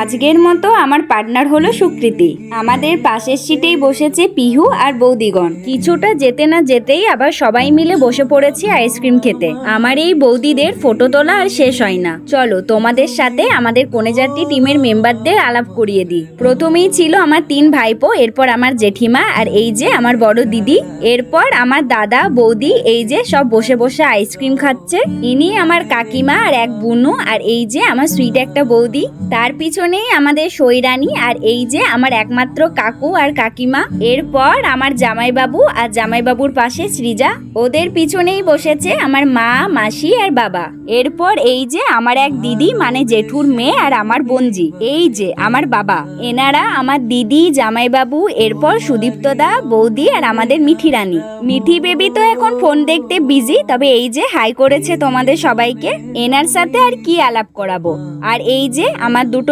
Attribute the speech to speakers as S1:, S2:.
S1: আজকের মতো আমার পার্টনার হলো সুকৃতি। আমাদের পাশের সিটেই বসেছে পিহু আর বৌদিগণ। কিছুটা যেতে না যেতেই আবার সবাই মিলে বসে পড়েছি আইসক্রিম খেতে। আমার এই বৌদিদের ফটো তোলা আর শেষ হয় না। চলো তোমাদের সাথে আমাদের কনেজাতি টিমের মেম্বারদের আলাপ করিয়ে দিই। প্রথমেই ছিল আমার 3 ভাইপো, এরপর আমার জেঠিমা, আর এই যে আমার বড় দিদি, এরপর আমার দাদা বৌদি, এই যে সব বসে বসে আইসক্রিম খাচ্ছে। ইনি আমার কাকিমা আর এক বুনু, আর এই যে আমার সুইট একটা বৌদি। তার পিছনেই আমাদের সৈরানী, আর এই যে আমার একমাত্র কাকু আর কাকিমা। এরপর আমার জামাইবাবু, আর জামাইবাবুর পাশে সৃজা। ওদের পিছনেই বসেছে আমার মা, মাসি আর বাবা। এরপর এই যে আমার এক দিদি মানে জেঠুর মেয়ে আর আমার বোনজি, এই যে আমার বাবা। এনারা আমার দিদি, জামাইবাবু, এরপর সুদীপ্তদা, বৌদি আর আমাদের মিঠি রানী। মিঠি বেবি তো এখন ফোন দেখতে বিজি, তবে এই যে হাই করেছে তোমাদের সবাইকে। এনার সাথে আর কি আলাপ করাবো। আর এই যে আমার দুটো